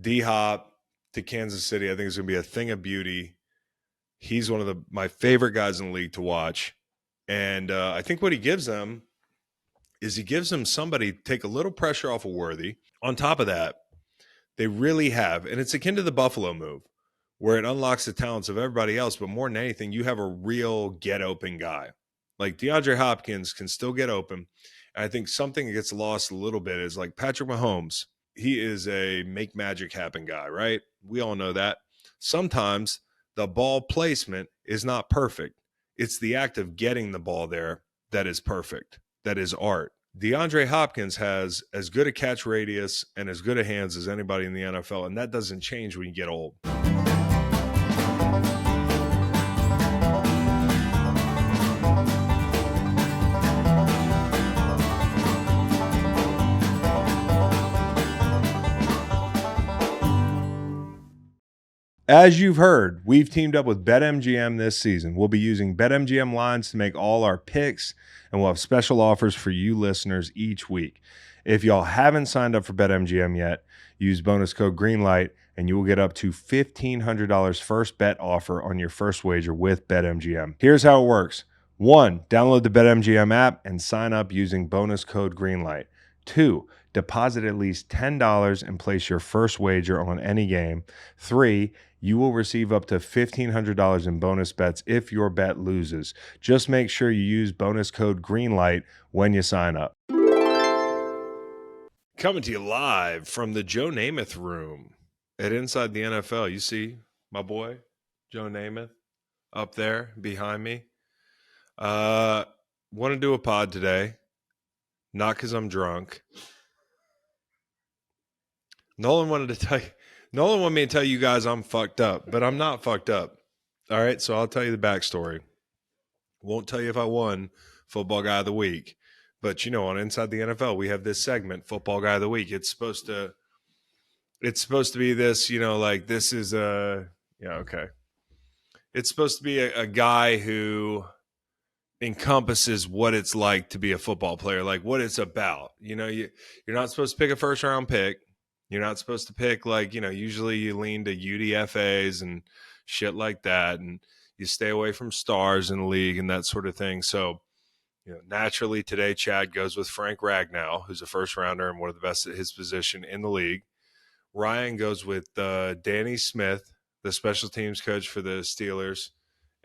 D-Hop to Kansas City, I think is going to be a thing of beauty. He's one of my favorite guys in the league to watch. And I think what he gives them is he gives them somebody to take a little pressure off of Worthy. On top of that, they really have, and it's akin to the Buffalo move, where it unlocks the talents of everybody else, but more than anything, you have a real get-open guy. Like DeAndre Hopkins can still get open. And I think something that gets lost a little bit is like Patrick Mahomes. He is a make magic happen guy, right? We all know that. Sometimes the ball placement is not perfect. It's the act of getting the ball there that is perfect. That is art. DeAndre Hopkins has as good a catch radius and as good a hands as anybody in the NFL, and that doesn't change when you get old. As you've heard, we've teamed up with BetMGM this season. We'll be using BetMGM lines to make all our picks, and we'll have special offers for you listeners each week. If y'all haven't signed up for BetMGM yet, use bonus code GREENLIGHT, and you will get up to $1,500 first bet offer on your first wager with BetMGM. Here's how it works. 1, download the BetMGM app and sign up using bonus code GREENLIGHT. 2, deposit at least $10 and place your first wager on any game. 3, you will receive up to $1,500 in bonus bets if your bet loses. Just make sure you use bonus code GREENLIGHT when you sign up. Coming to you live from the Joe Namath room at Inside the NFL. You see my boy, Joe Namath, up there behind me. Want to do a pod today, not because I'm drunk. Nolan wanted me to tell you guys I'm fucked up, but I'm not fucked up. All right, so I'll tell you the backstory. Won't tell you if I won Football Guy of the Week, but on Inside the NFL we have this segment, Football Guy of the Week. It's supposed to be this, like this is okay. It's supposed to be a guy who encompasses what it's like to be a football player, like what it's about. You're not supposed to pick a first round pick. You're not supposed to pick usually you lean to UDFAs and shit like that, and you stay away from stars in the league and that sort of thing. So, naturally today Chad goes with Frank Ragnow, who's a first rounder and one of the best at his position in the league. Ryan goes with Danny Smith, the special teams coach for the Steelers,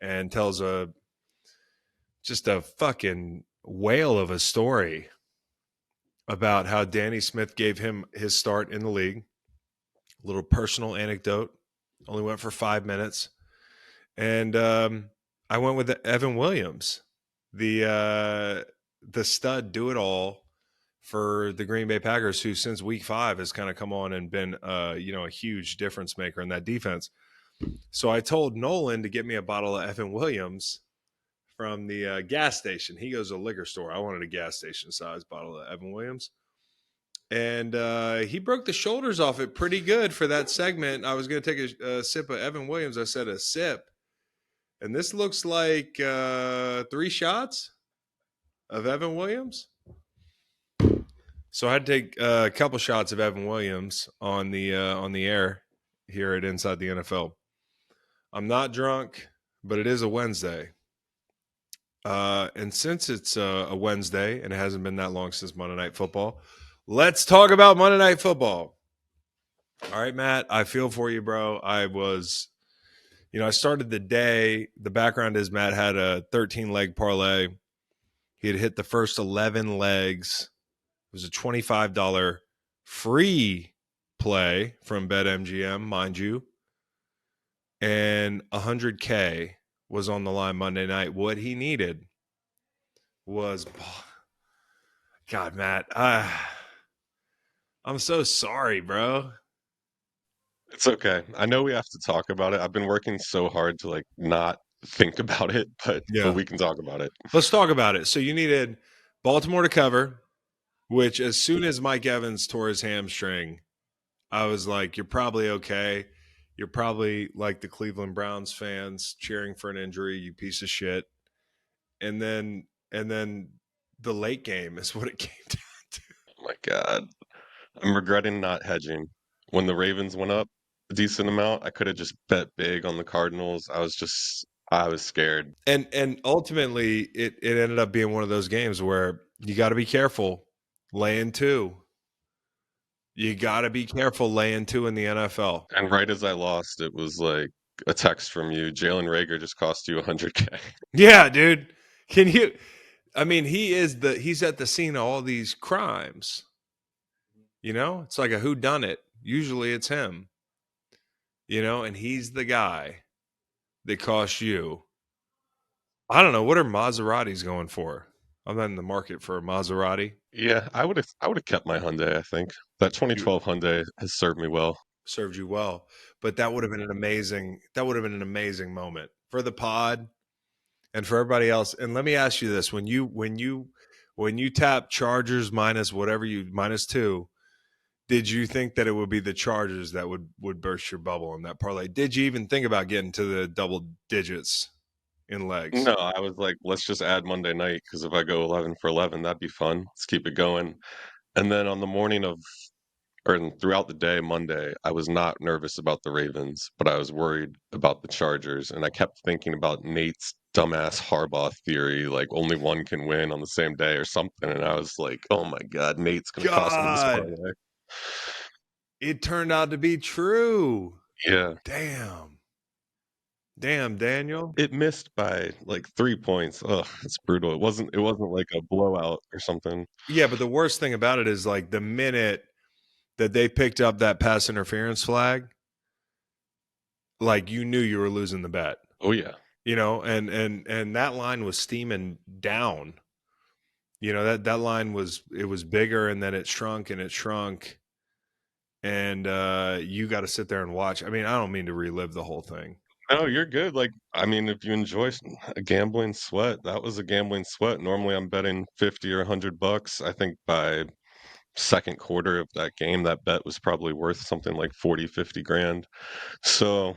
and tells just a fucking whale of a story about how Danny Smith gave him his start in the league. A little personal anecdote. Only went for 5 minutes. And I went with Evan Williams, the stud do-it-all for the Green Bay Packers, who since week 5 has kind of come on and been a huge difference maker in that defense. So I told Nolan to get me a bottle of Evan Williams from the gas station. He goes to a liquor store. I wanted a gas station size bottle of Evan Williams. And he broke the shoulders off it pretty good for that segment. I was going to take a sip of Evan Williams. I said a sip. And this looks like 3 shots of Evan Williams. So I had to take a couple shots of Evan Williams on the air here at Inside the NFL. I'm not drunk, but it is a Wednesday. And since it's a Wednesday and it hasn't been that long since Monday Night Football, let's talk about Monday Night Football. All right, Matt, I feel for you, bro. I started the day. The background is Matt had a 13-leg parlay. He had hit the first 11 legs. It was a $25 free play from BetMGM, mind you. And $100K was on the line Monday night. What he needed was, God, Matt, I'm so sorry, bro. It's okay. I know we have to talk about it. I've been working so hard to not think about it, but we can talk about it. Let's talk about it. So you needed Baltimore to cover, which as soon as Mike Evans tore his hamstring, I was like, you're probably okay. You're probably like the Cleveland Browns fans cheering for an injury, you piece of shit. And then the late game is what it came down to. Oh my God. I'm regretting not hedging. when the Ravens went up a decent amount, I could have just bet big on the Cardinals. I was scared. And ultimately, it ended up being one of those games where you got to be careful laying 2. You got to be careful laying 2 in the NFL. And right as I lost, it was like a text from you. Jalen Reagor just cost you 100K. Yeah, dude. Can you? I mean, he's at the scene of all these crimes. You know, it's like a whodunit. Usually, it's him. You know, and he's the guy that cost you. I don't know what are Maseratis going for. I'm not in the market for a Maserati. Yeah, I would have kept my Hyundai, I think. That You 2012 Hyundai has served me well. served you well, but that would have been an amazing moment for the pod and for everybody else. And let me ask you this: when you tap Chargers minus whatever you -2, did you think that it would be the Chargers that would burst your bubble in that parlay? Did you even think about getting to the double digits in legs? No, I was like, let's just add Monday night because if I go 11 for 11, that'd be fun. Let's keep it going. And then on the morning of, or throughout the day, Monday, I was not nervous about the Ravens, but I was worried about the Chargers. And I kept thinking about Nate's dumbass Harbaugh theory, like only one can win on the same day or something. And I was like, oh my God, Nate's going to cost me this God, parlay. it turned out to be true. Yeah. Damn, Daniel. It missed by like 3 points. Ugh, it's brutal. It wasn't like a blowout or something. Yeah, but the worst thing about it is like the minute that they picked up that pass interference flag, like you knew you were losing the bet. Oh yeah. You know, and that line was steaming down. You know, that line was bigger and then it shrunk and it shrunk. And you got to sit there and watch. I mean, I don't mean to relive the whole thing. No, you're good. Like, I mean, if you enjoy a gambling sweat, that was a gambling sweat. Normally I'm betting 50 or $100. I think by second quarter of that game, that bet was probably worth something like 40, 50 grand. So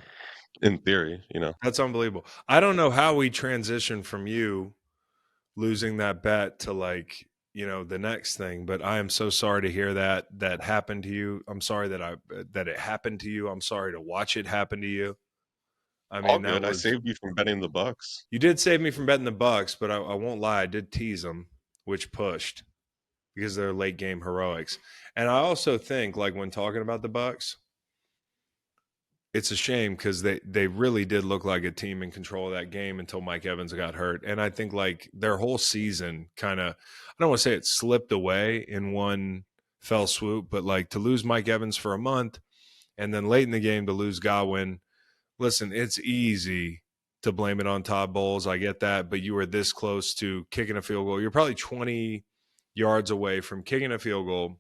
in theory, you know. That's unbelievable. I don't know how we transitioned from you losing that bet to like, you know, the next thing, but I am so sorry to hear that happened to you. I'm sorry that it happened to you. I'm sorry to watch it happen to you. I All mean, that good. I was saved you from betting the Bucks. you did save me from betting the Bucks, but I won't lie, I did tease them, which pushed because they're late game heroics. And I also think like when talking about the Bucks, it's a shame because they really did look like a team in control of that game until Mike Evans got hurt. And I think like their whole season kind of, I don't want to say it slipped away in one fell swoop, but like to lose Mike Evans for a month and then late in the game to lose Godwin. Listen, it's easy to blame it on Todd Bowles. I get that, but you were this close to kicking a field goal. You're probably 20 yards away from kicking a field goal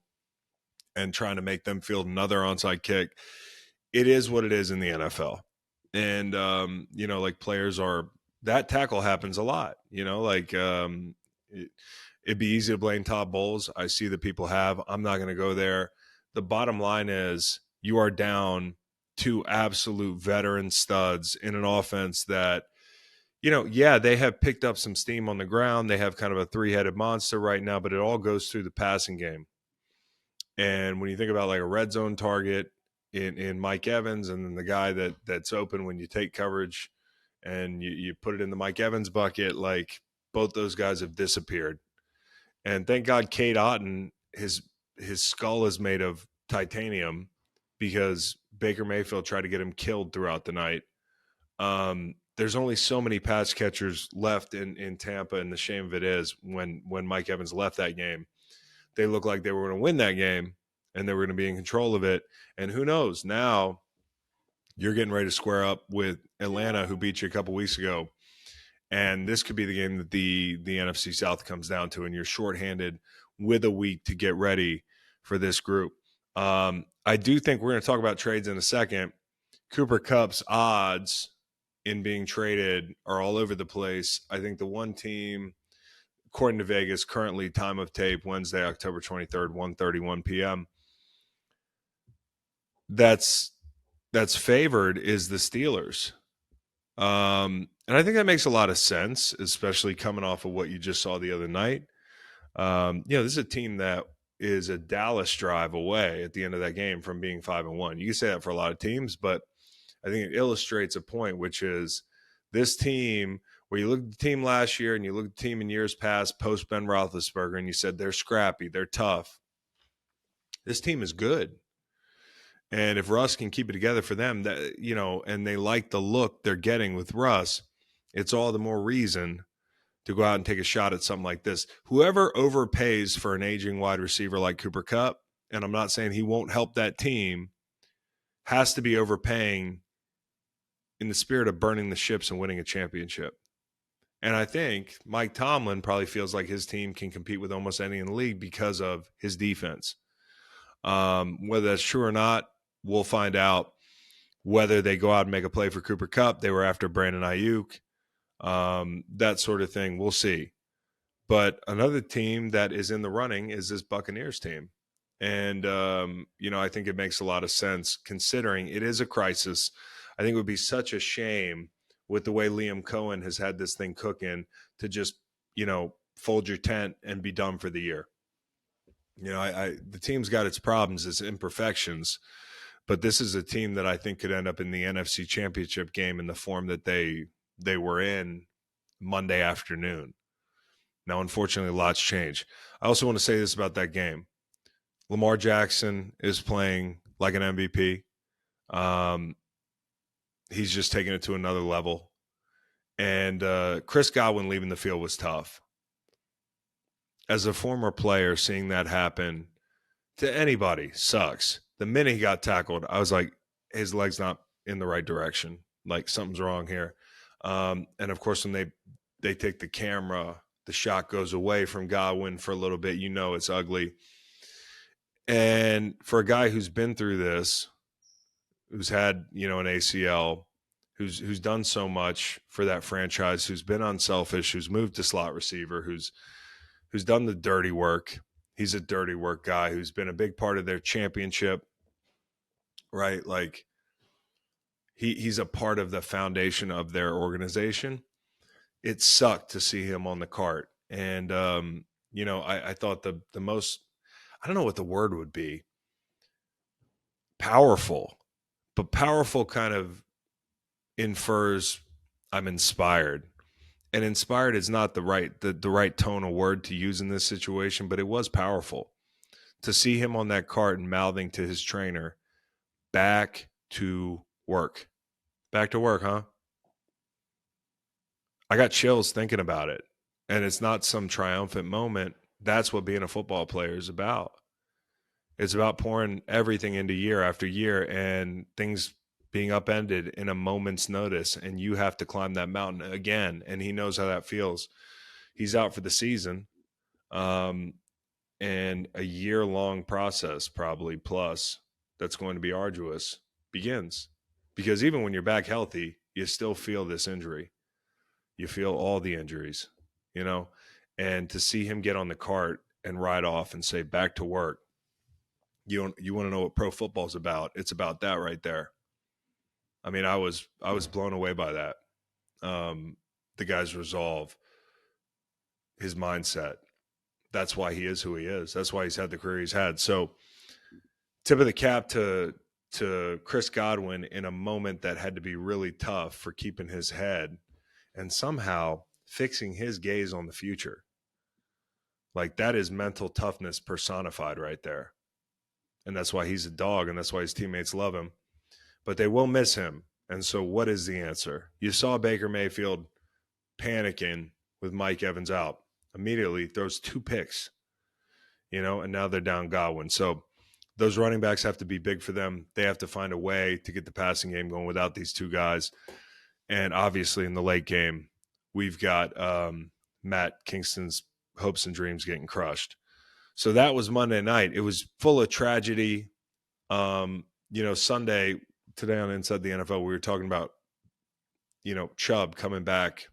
and trying to make them field another onside kick. It is what it is in the NFL. And, you know, like players are, that tackle happens a lot, you know, like it'd be easy to blame Todd Bowles. I see that people have. I'm not going to go there. The bottom line is you are down 2 absolute veteran studs in an offense that, you know, yeah, they have picked up some steam on the ground. They have kind of a 3-headed monster right now, but it all goes through the passing game. And when you think about like a red zone target in Mike Evans and then the guy that's open when you take coverage and you put it in the Mike Evans bucket, like both those guys have disappeared. And thank God Cade Otton, his skull is made of titanium because Baker Mayfield tried to get him killed throughout the night. There's only so many pass catchers left in Tampa, and the shame of it is when Mike Evans left that game, they looked like they were going to win that game and they were going to be in control of it. And who knows? Now you're getting ready to square up with Atlanta, who beat you a couple weeks ago. And this could be the game that the NFC South comes down to, and you're shorthanded with a week to get ready for this group. I do think we're going to talk about trades in a second. Cooper Kupp's odds in being traded are all over the place. I think the one team, according to Vegas, currently time of tape, Wednesday, October 23rd, 1:31 p.m., that's favored is the Steelers. And I think that makes a lot of sense, especially coming off of what you just saw the other night. You know, this is a team that is a Dallas drive away at the end of that game from being 5-1. You can say that for a lot of teams, but I think it illustrates a point, which is this team, where you look at the team last year and you look at the team in years past post Ben Roethlisberger, and you said they're scrappy, they're tough. This team is good. And if Russ can keep it together for them, that, you know, and they like the look they're getting with Russ, it's all the more reason to go out and take a shot at something like this. Whoever overpays for an aging wide receiver like Cooper Kupp, and I'm not saying he won't help that team, has to be overpaying in the spirit of burning the ships and winning a championship. And I think Mike Tomlin probably feels like his team can compete with almost any in the league because of his defense. Whether that's true or not, we'll find out. Whether they go out and make a play for Cooper Kupp, they were after Brandon Ayuk, that sort of thing, we'll see. But another team that is in the running is this Buccaneers team. And, you know, I think it makes a lot of sense considering it is a crisis. I think it would be such a shame with the way Liam Cohen has had this thing cooking to just, you know, fold your tent and be done for the year. You know, the team's got its problems, its imperfections, but this is a team that I think could end up in the NFC Championship game in the form that they were in Monday afternoon. Now, unfortunately, lots change. I also want to say this about that game. Lamar Jackson is playing like an MVP. He's just taking it to another level. And Chris Godwin leaving the field was tough. As a former player, seeing that happen to anybody sucks. The minute he got tackled, I was like, his leg's not in the right direction. Like, something's wrong here. And, of course, when they take the camera, the shot goes away from Godwin for a little bit. You know it's ugly. And for a guy who's been through this, who's had, you know, an ACL, who's done so much for that franchise, who's been unselfish, who's moved to slot receiver, who's done the dirty work. He's a dirty work guy who's been a big part of their championship, right? Like he's a part of the foundation of their organization. It sucked to see him on the cart. And, you know, I thought the most, I don't know what the word would be, powerful, but powerful kind of infers I'm inspired. And inspired is not the right tone of word to use in this situation, but it was powerful to see him on that cart and mouthing to his trainer, back to work. Back to work, huh? I got chills thinking about it. And it's not some triumphant moment. That's what being a football player is about. It's about pouring everything into year after year and things being upended in a moment's notice, and you have to climb that mountain again. And he knows how that feels. He's out for the season, and a year-long process, probably plus, that's going to be arduous, begins. Because even when you're back healthy, you still feel this injury. You feel all the injuries, you know? And to see him get on the cart and ride off and say, back to work, you want to know what pro football is about? It's about that right there. I mean, I was blown away by that. The guy's resolve, his mindset. That's why he is who he is. That's why he's had the career he's had. So, tip of the cap to Chris Godwin in a moment that had to be really tough for keeping his head and somehow fixing his gaze on the future. Like, that is mental toughness personified right there. And that's why he's a dog, and that's why his teammates love him. But they will miss him. And so what is the answer? You saw Baker Mayfield panicking with Mike Evans out. Immediately throws 2 picks, you know, and now they're down Godwin. So those running backs have to be big for them. They have to find a way to get the passing game going without these 2 guys. And obviously in the late game, we've got Matt Kingston's hopes and dreams getting crushed. So that was Monday night. It was full of tragedy. You know, Sunday, today on Inside the NFL, we were talking about, you know, Chubb coming back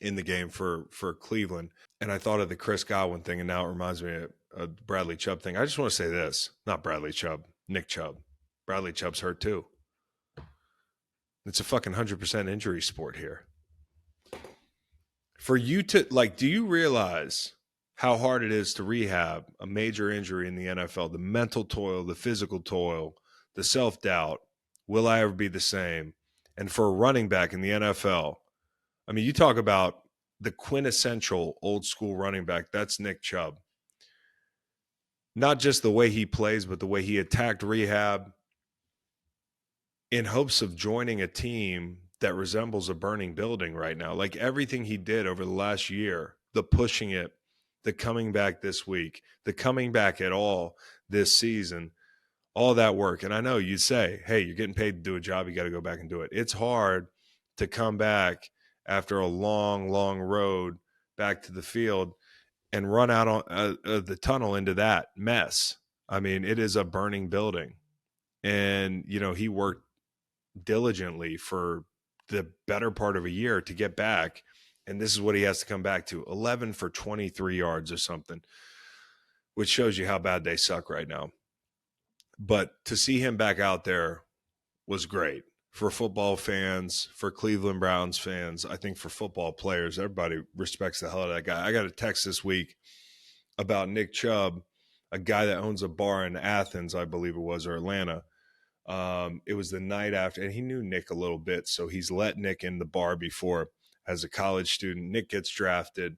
in the game for Cleveland. And I thought of the Chris Godwin thing, and now it reminds me of the Bradley Chubb thing. I just want to say this. Not Bradley Chubb, Nick Chubb. Bradley Chubb's hurt too. It's a fucking 100% injury sport here. For you to, like, do you realize how hard it is to rehab a major injury in the NFL, the mental toil, the physical toil, the self-doubt. Will I ever be the same? And for a running back in the NFL, I mean, you talk about the quintessential old school running back, that's Nick Chubb. Not just the way he plays, but the way he attacked rehab in hopes of joining a team that resembles a burning building right now. Like everything he did over the last year, the pushing it, the coming back this week, the coming back at all this season, all that work. And I know you say, hey, you're getting paid to do a job. You got to go back and do it. It's hard to come back after a long, long road back to the field and run out on the tunnel into that mess. I mean, it is a burning building. And, you know, he worked diligently for the better part of a year to get back. And this is what he has to come back to 11 for 23 yards or something, which shows you how bad they suck right now. But to see him back out there was great for football fans, for Cleveland Browns fans. I think for football players, everybody respects the hell out of that guy. I got a text this week about Nick Chubb, a guy that owns a bar in Athens, I believe it was, or Atlanta. It was the night after, and he knew Nick a little bit, so he's let Nick in the bar before as a college student. Nick gets drafted.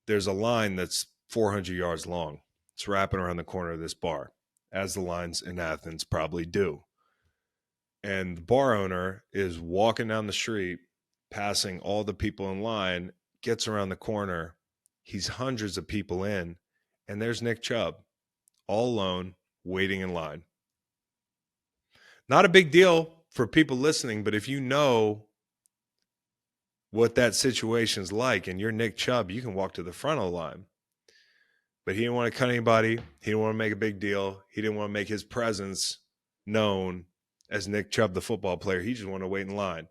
There's a line that's 400 yards long. It's wrapping around the corner of this bar, as the lines in Athens probably do. And the bar owner is walking down the street, passing all the people in line, gets around the corner. He's hundreds of people in, and there's Nick Chubb, all alone, waiting in line. Not a big deal for people listening, but if you know what that situation's like and you're Nick Chubb, you can walk to the front of the line. But he didn't want to cut anybody. He didn't want to make a big deal. He didn't want to make his presence known as Nick Chubb, the football player. He just wanted to wait in line.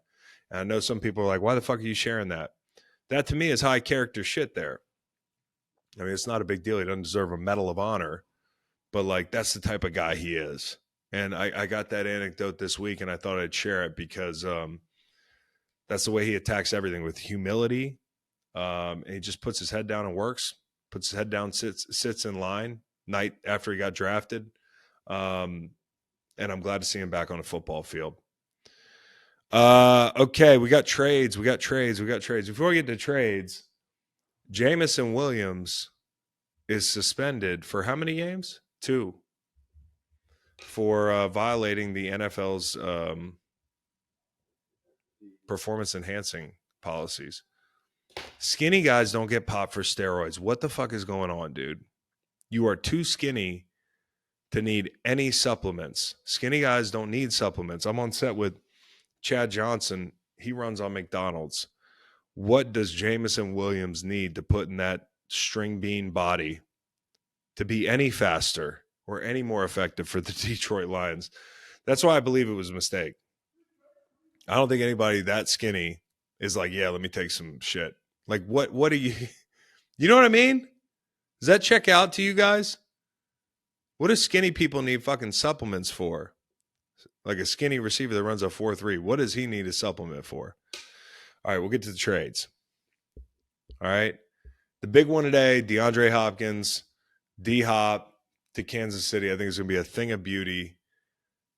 And I know some people are like, why the fuck are you sharing that? That to me is high character shit there. I mean, it's not a big deal. He doesn't deserve a Medal of Honor, but like that's the type of guy he is. And I got that anecdote this week, and I thought I'd share it because that's the way he attacks everything, with humility. And he just puts his head down and works, puts his head down, sits in line night after he got drafted. And I'm glad to see him back on a football field. Okay, we got trades. Before we get to trades, Jamison Williams is suspended for how many games? 2. For violating the NFL's performance-enhancing policies. Skinny guys don't get popped for steroids. What the fuck is going on, dude? You are too skinny to need any supplements. Skinny guys don't need supplements. I'm on set with Chad Johnson. He runs on McDonald's. What does Jamison Williams need to put in that string bean body to be any faster or any more effective for the Detroit Lions? That's why I believe it was a mistake. I don't think anybody that skinny is like, yeah, let me take some shit. Like, what do you know what I mean? Does that check out to you guys? What do skinny people need fucking supplements for? Like a skinny receiver that runs a 4.3. What does he need a supplement for? All right, we'll get to the trades. All right. The big one today, DeAndre Hopkins, D-Hop to Kansas City. I think it's going to be a thing of beauty.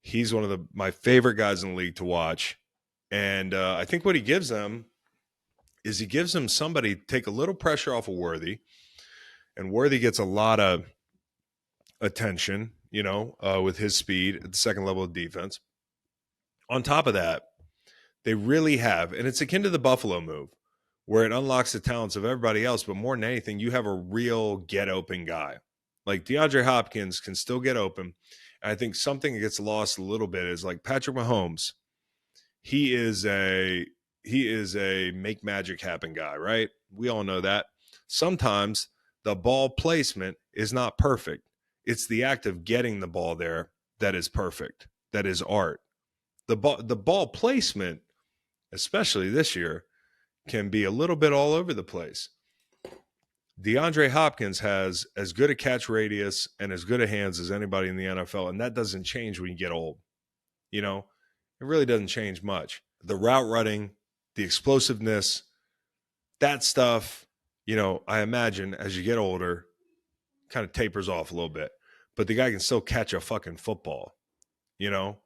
He's one of my favorite guys in the league to watch. And I think what he gives them is he gives them somebody to take a little pressure off of Worthy. And Worthy gets a lot of attention, with his speed at the second level of defense. On top of that, they really have, and it's akin to the Buffalo move, where it unlocks the talents of everybody else, but more than anything, you have a real get-open guy. Like DeAndre Hopkins can still get open. And I think something that gets lost a little bit is like Patrick Mahomes. He is a make magic happen guy, right? We all know that. Sometimes the ball placement is not perfect. It's the act of getting the ball there that is perfect. That is art. The ball placement, especially this year, can be a little bit all over the place. DeAndre Hopkins has as good a catch radius and as good a hands as anybody in the NFL, and that doesn't change when you get old. It really doesn't change much. The route running, the explosiveness, that stuff, I imagine as you get older, kind of tapers off a little bit, but the guy can still catch a fucking football, you know,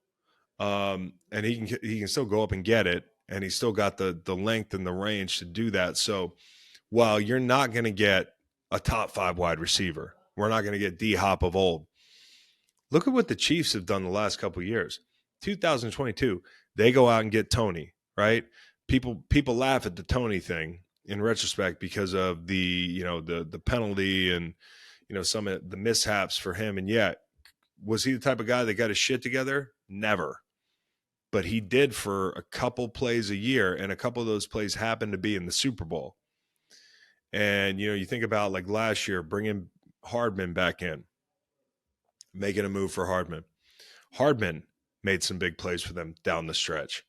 and he can still go up and get it, and he's still got the length and the range to do that. So while you're not going to get a top 5 wide receiver, we're not going to get D Hop of old. Look at what the Chiefs have done the last couple of years. 2022, they go out and get Tony, right? People laugh at the Tony thing in retrospect because of the penalty and some of the mishaps for him. And yet, was he the type of guy that got his shit together? Never. But he did for a couple plays a year, and a couple of those plays happened to be in the Super Bowl. And you think about like last year, bringing Hardman back in, making a move for Hardman. Hardman made some big plays for them down the stretch.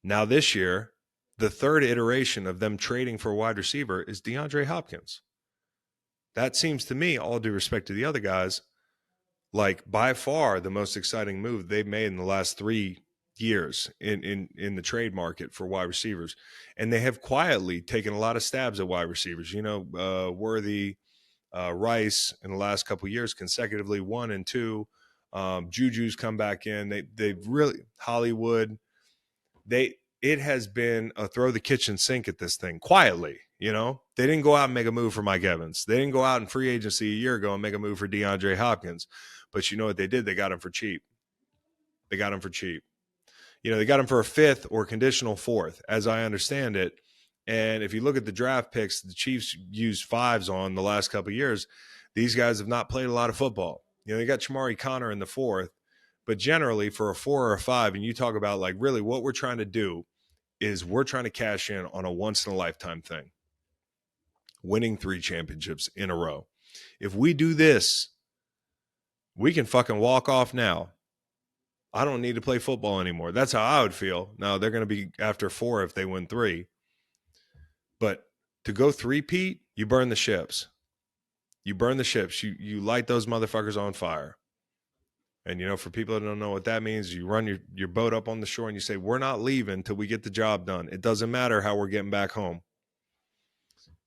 Now this year, the third iteration of them trading for a wide receiver is DeAndre Hopkins. That seems to me, all due respect to the other guys, like by far the most exciting move they've made in the last 3 years in the trade market for wide receivers. And they have quietly taken a lot of stabs at wide receivers. Worthy, Rice in the last couple of years consecutively 1 and 2. Juju's come back in. They've really Hollywood. It has been a throw the kitchen sink at this thing quietly. They didn't go out and make a move for Mike Evans. They didn't go out in free agency a year ago and make a move for DeAndre Hopkins. But you know what they did? They got him for cheap. They got him for a 5th or conditional 4th, as I understand it. And if you look at the draft picks, the Chiefs used 5s on the last couple of years. These guys have not played a lot of football. They got Chamari Connor in the 4th, but generally for a 4 or a 5, and you talk about like really what we're trying to do is we're trying to cash in on a once in a lifetime thing, winning 3 championships in a row. If we do this, we can fucking walk off now. I don't need to play football anymore. That's how I would feel. Now they're going to be after 4 if they win 3. But to go 3-peat, you burn the ships. You burn the ships. You light those motherfuckers on fire. And, for people that don't know what that means, you run your boat up on the shore and you say, we're not leaving till we get the job done. It doesn't matter how we're getting back home.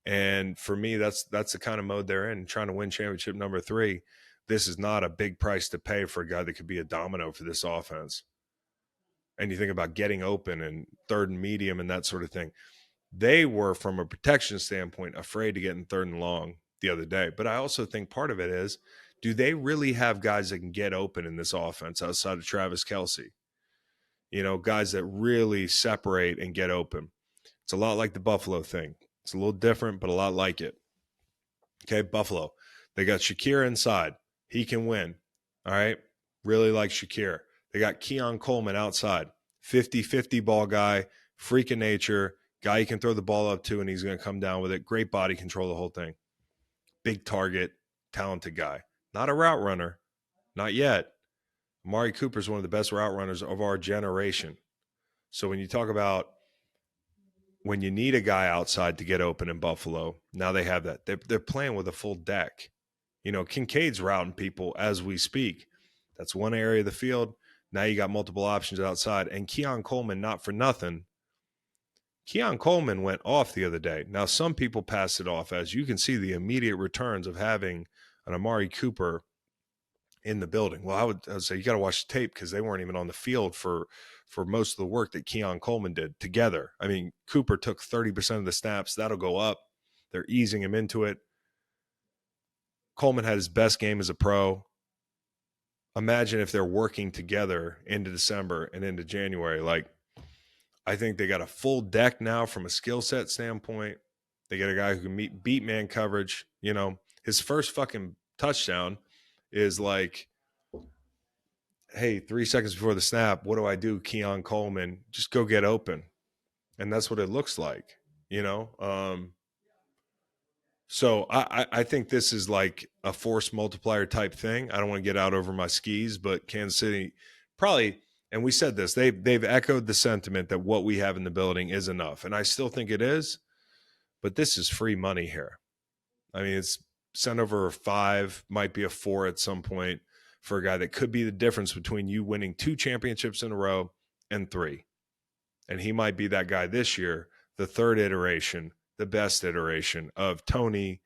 And for me, that's the kind of mode they're in, trying to win championship number 3. This is not a big price to pay for a guy that could be a domino for this offense. And you think about getting open and 3rd and medium and that sort of thing. They were, from a protection standpoint, afraid to get in 3rd and long the other day. But I also think part of it is, do they really have guys that can get open in this offense outside of Travis Kelce? Guys that really separate and get open. It's a lot like the Buffalo thing. It's a little different, but a lot like it. Okay, Buffalo. They got Shakir inside. He can win. All right? Really like Shakir. They got Keon Coleman outside. 50-50 ball guy, freak of nature, guy you can throw the ball up to, and he's going to come down with it. Great body control, the whole thing. Big target, talented guy. Not a route runner. Not yet. Amari Cooper is one of the best route runners of our generation. So when you talk about when you need a guy outside to get open in Buffalo, now they have that. They're playing with a full deck. Kincaid's routing people as we speak. That's one area of the field. Now you got multiple options outside. And Keon Coleman, not for nothing. Keon Coleman went off the other day. Now, some people pass it off as you can see the immediate returns of having an Amari Cooper in the building. Well, I would say you got to watch the tape because they weren't even on the field for most of the work that Keon Coleman did together. I mean, Cooper took 30% of the snaps. That'll go up. They're easing him into it. Coleman had his best game as a pro. Imagine if they're working together into December and into January. Like, I think they got a full deck now from a skill set standpoint. They get a guy who can beat man coverage. His first fucking touchdown is like, hey, 3 seconds before the snap, what do I do? Keon Coleman, just go get open. And that's what it looks like, So I think this is like a force multiplier type thing. I don't want to get out over my skis, but Kansas City probably, and we said this, they've echoed the sentiment that what we have in the building is enough. And I still think it is, but this is free money here. I mean, it's sent over a 5, might be a 4 at some point for a guy that could be the difference between you winning 2 championships in a row and 3. And he might be that guy this year, the 3rd iteration, the best iteration of Tony,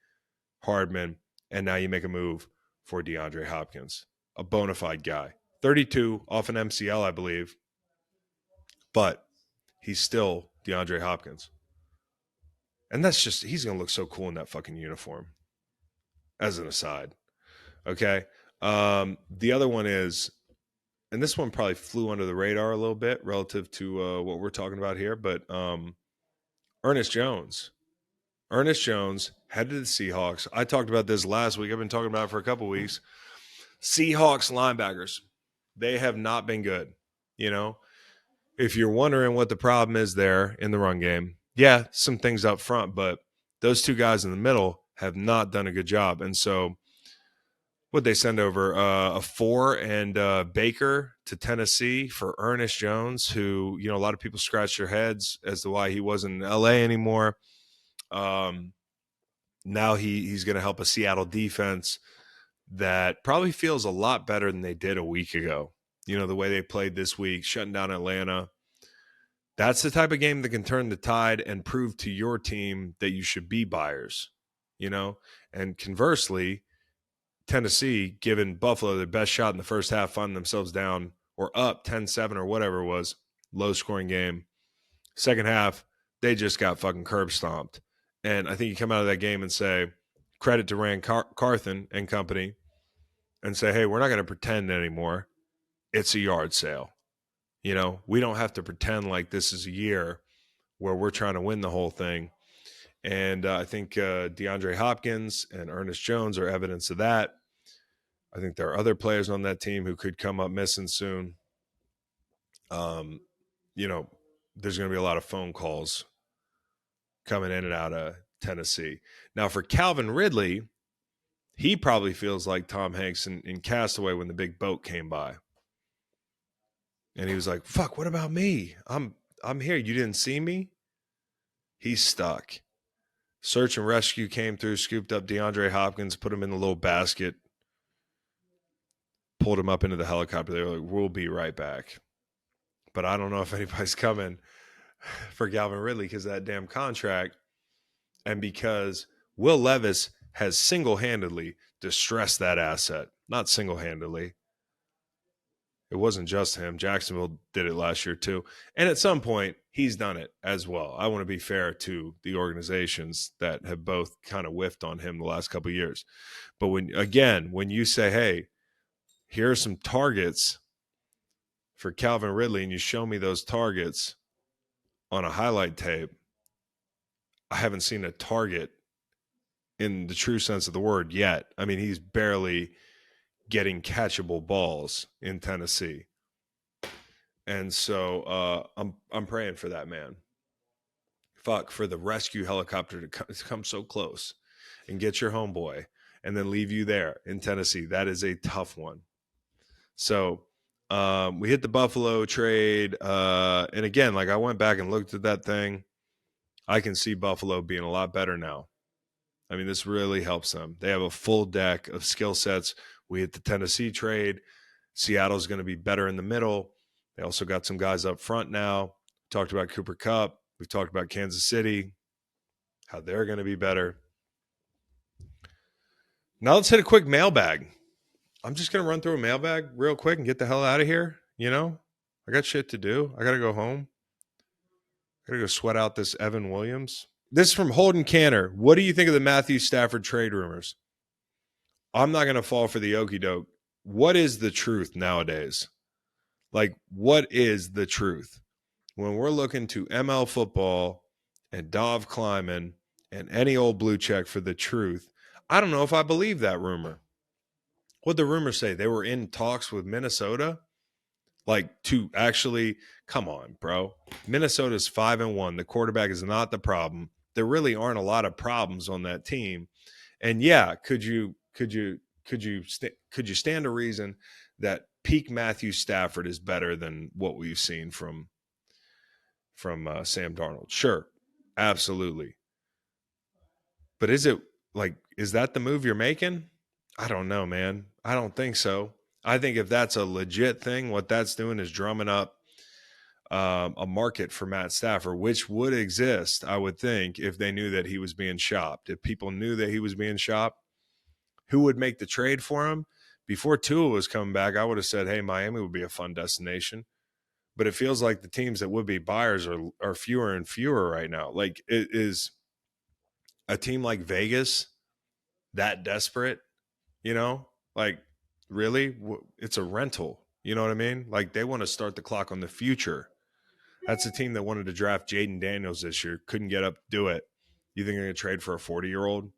Hardman, and now you make a move for DeAndre Hopkins, a bona fide guy. 32 off an MCL, I believe, but he's still DeAndre Hopkins. And that's just, he's going to look so cool in that fucking uniform, as an aside. Okay. The other one is, and this one probably flew under the radar a little bit relative to what we're talking about here, but Ernest Jones. Ernest Jones headed to the Seahawks. I talked about this last week. I've been talking about it for a couple weeks. Seahawks linebackers, they have not been good. You know, if you're wondering what the problem is there in the run game, yeah, some things up front, but those two guys in the middle have not done a good job. And so would they send over a 4 and Baker to Tennessee for Ernest Jones, who, you know, a lot of people scratch their heads as to why he wasn't in LA anymore. Now he's going to help a Seattle defense that probably feels a lot better than they did a week ago. You know, the way they played this week, shutting down Atlanta. That's the type of game that can turn the tide and prove to your team that you should be buyers, you know? And conversely, Tennessee, giving Buffalo their best shot in the first half, finding themselves down or up 10-7 or whatever it was, low-scoring game. Second half, they just got fucking curb stomped. And I think you come out of that game and say, credit to Rand Carthen and company, and say, hey, we're not going to pretend anymore. It's a yard sale. You know, we don't have to pretend like this is a year where we're trying to win the whole thing. And I think DeAndre Hopkins and Ernest Jones are evidence of that. I think there are other players on that team who could come up missing soon. You know, there's going to be a lot of phone calls coming in and out of Tennessee. Now, for Calvin Ridley, he probably feels like Tom Hanks in Castaway when the big boat came by. And he was like, fuck, what about me? I'm here. You didn't see me? He's stuck. Search and rescue came through, scooped up DeAndre Hopkins, put him in the little basket, pulled him up into the helicopter. They were like, we'll be right back. But I don't know if anybody's coming for Calvin Ridley because of that damn contract and because Will Levis has single-handedly distressed that asset. Not single-handedly. It wasn't just him. Jacksonville did it last year too. And at some point, he's done it as well. I want to be fair to the organizations that have both kind of whiffed on him the last couple of years. But when you say, hey, here are some targets for Calvin Ridley, and you show me those targets on a highlight tape, I haven't seen a target in the true sense of the word yet. I mean, he's barely getting catchable balls in Tennessee. And so I'm praying for that man. Fuck, for the rescue helicopter to come so close and get your homeboy and then leave you there in Tennessee. That is a tough one. So we hit the Buffalo trade. And again, like I went back and looked at that thing. I can see Buffalo being a lot better now. I mean, this really helps them. They have a full deck of skill sets. We hit the Tennessee trade. Seattle's going to be better in the middle. They also got some guys up front now. Talked about Cooper Kupp. We've talked about Kansas City, how they're going to be better. Now let's hit a quick mailbag. I'm just going to run through a mailbag real quick and get the hell out of here. You know, I got shit to do. I got to go home. I got to go sweat out this Evan Williams. This is from Holden Canner. What do you think of the Matthew Stafford trade rumors? I'm not going to fall for the okie doke. What is the truth nowadays? Like, what is the truth? When we're looking to ML football and Dov Kleiman and any old blue check for the truth, I don't know if I believe that rumor. What'd the rumor say? They were in talks with Minnesota? Like, to actually, come on, bro. Minnesota's 5-1. The quarterback is not the problem. There really aren't a lot of problems on that team. And yeah, could you stand a reason that peak Matthew Stafford is better than what we've seen from Sam Darnold? Sure, absolutely. But is that the move you're making? I don't know, man. I don't think so. I think if that's a legit thing, what that's doing is drumming up a market for Matt Stafford, which would exist, I would think, if they knew that he was being shopped. If people knew that he was being shopped, who would make the trade for him? Before Tua was coming back, I would have said, hey, Miami would be a fun destination. But it feels like the teams that would be buyers are fewer and fewer right now. Like, it is a team like Vegas that desperate, you know? Like, really? It's a rental. You know what I mean? Like, they want to start the clock on the future. That's a team that wanted to draft Jaden Daniels this year, couldn't get up to do it. You think they're going to trade for a 40-year-old?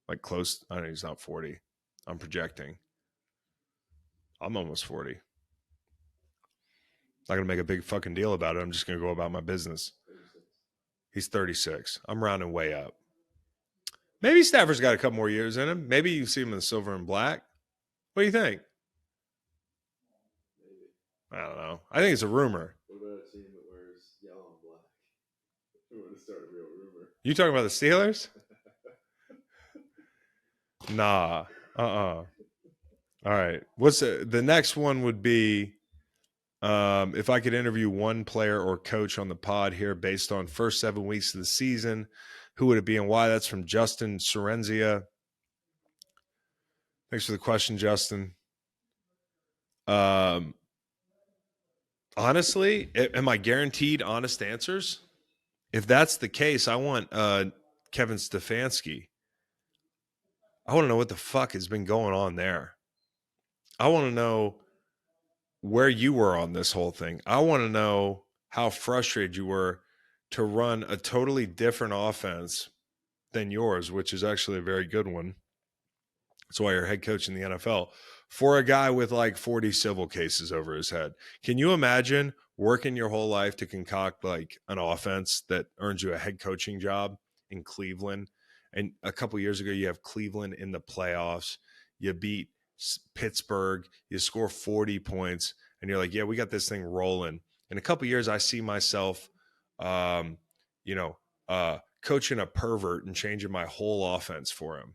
Like, close? I know he's not 40. I'm projecting. I'm almost 40. Not going to make a big fucking deal about it. I'm just going to go about my business. He's 36. I'm rounding way up. Maybe Stafford's got a couple more years in him. Maybe you see him in the silver and black. What do you think? I don't know. I think it's a rumor. What about a team that wears yellow and black? We want to start a real rumor. You talking about the Steelers? Nah. All right. What's the next one would be if I could interview one player or coach on the pod here based on first 7 weeks of the season, who would it be and why? That's from Justin Sorenzia. Thanks for the question, Justin. Honestly, am I guaranteed honest answers? If that's the case, I want Kevin Stefanski. I want to know what the fuck has been going on there. I want to know where you were on this whole thing. I want to know how frustrated you were to run a totally different offense than yours, which is actually a very good one. That's why you're head coach in the NFL, for a guy with like 40 civil cases over his head. Can you imagine working your whole life to concoct like an offense that earns you a head coaching job in Cleveland? And a couple years ago, you have Cleveland in the playoffs. You beat Pittsburgh. You score 40 points. And you're like, yeah, we got this thing rolling. In a couple years, I see myself, coaching a pervert and changing my whole offense for him.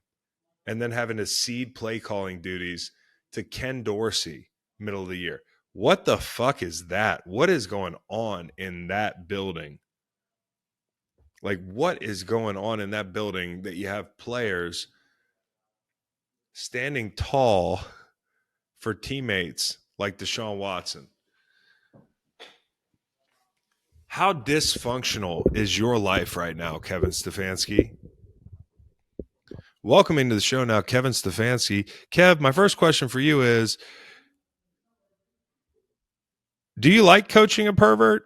And then having to cede play calling duties to Ken Dorsey middle of the year. What the fuck is that? What is going on in that building? Like, what is going on in that building that you have players standing tall for teammates like Deshaun Watson? How dysfunctional is your life right now, Kevin Stefanski? Welcome into the show now, Kevin Stefanski. Kev, my first question for you is, do you like coaching a pervert?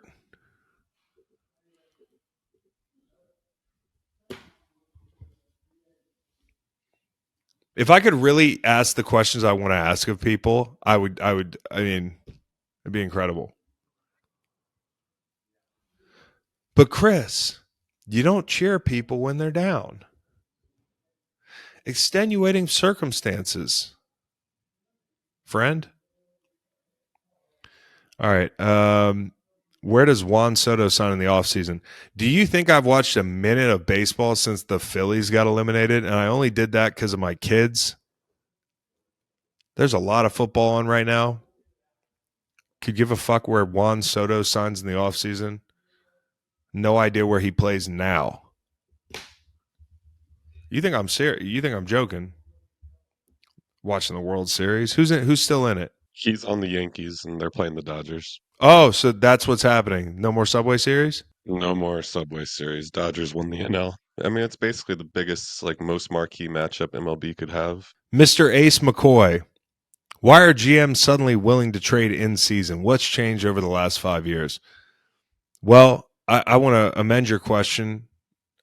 If I could really ask the questions I want to ask of people, I mean, it'd be incredible. But Chris, you don't cheer people when they're down. Extenuating circumstances, friend. All right. Where does Juan Soto sign in the offseason? Do you think I've watched a minute of baseball since the Phillies got eliminated? And I only did that because of my kids. There's a lot of football on right now. Could give a fuck where Juan Soto signs in the offseason. No idea where he plays now. You think I'm serious? You think I'm joking? Watching the World Series? Who's still in it? He's on the Yankees, and they're playing the Dodgers. Oh, so that's what's happening. No more Subway Series? No more Subway Series. Dodgers won the NL. I mean, it's basically the biggest, most marquee matchup MLB could have. Mr. Ace McCoy, why are GMs suddenly willing to trade in season? What's changed over the last 5 years? Well, I want to amend your question,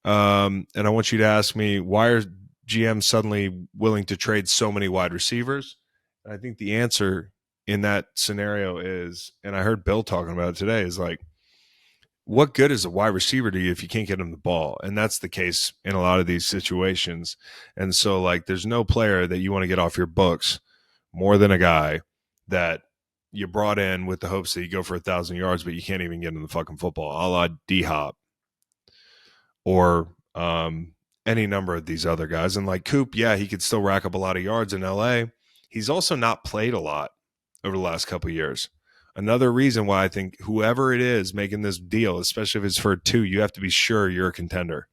and I want you to ask me, why are GMs suddenly willing to trade so many wide receivers? And I think the answer in that scenario is, and I heard Bill talking about it today, is like, what good is a wide receiver to you if you can't get him the ball? And that's the case in a lot of these situations. And so, there's no player that you want to get off your books more than a guy that you brought in with the hopes that you go for 1,000 yards, but you can't even get him the fucking football, a la D-Hop or any number of these other guys. And Kupp, yeah, he could still rack up a lot of yards in L.A. He's also not played a lot over the last couple of years. Another reason why I think whoever it is making this deal, especially if it's for 2, you have to be sure you're a contender.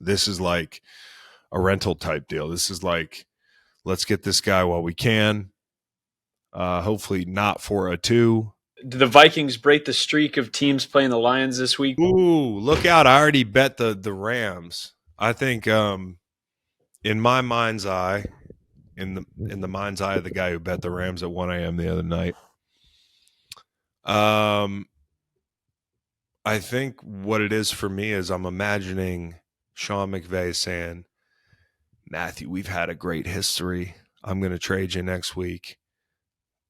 This is like a rental type deal. This is like, let's get this guy while we can. Hopefully not for a 2. Did the Vikings break the streak of teams playing the Lions this week? Ooh, look out. I already bet the Rams. I think in my mind's eye, in the mind's eye of the guy who bet the Rams at 1 a.m. the other night, I think what it is for me is I'm imagining Sean McVay saying, Matthew, we've had a great history. I'm going to trade you next week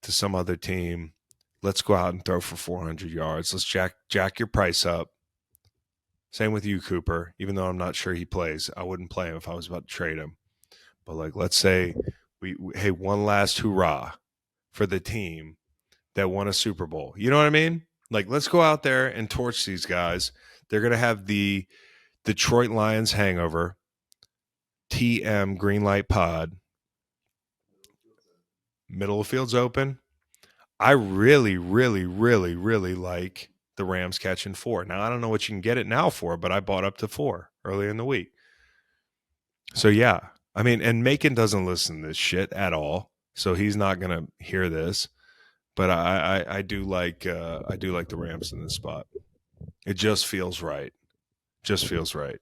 to some other team. Let's go out and throw for 400 yards. Let's jack your price up. Same with you, Cooper. Even though I'm not sure he plays, I wouldn't play him if I was about to trade him. But like, let's say we hey, one last hurrah for the team that won a Super Bowl. You know what I mean? Like, let's go out there and torch these guys. They're going to have the Detroit Lions hangover, TM Greenlight Pod. Middle of field's open. I really, really, really, really like the Rams catching 4. Now, I don't know what you can get it now for, but I bought up to 4 earlier in the week. So, yeah. I mean, and Macon doesn't listen to this shit at all, so he's not going to hear this. But I do like the Rams in this spot. It just feels right. Just feels right.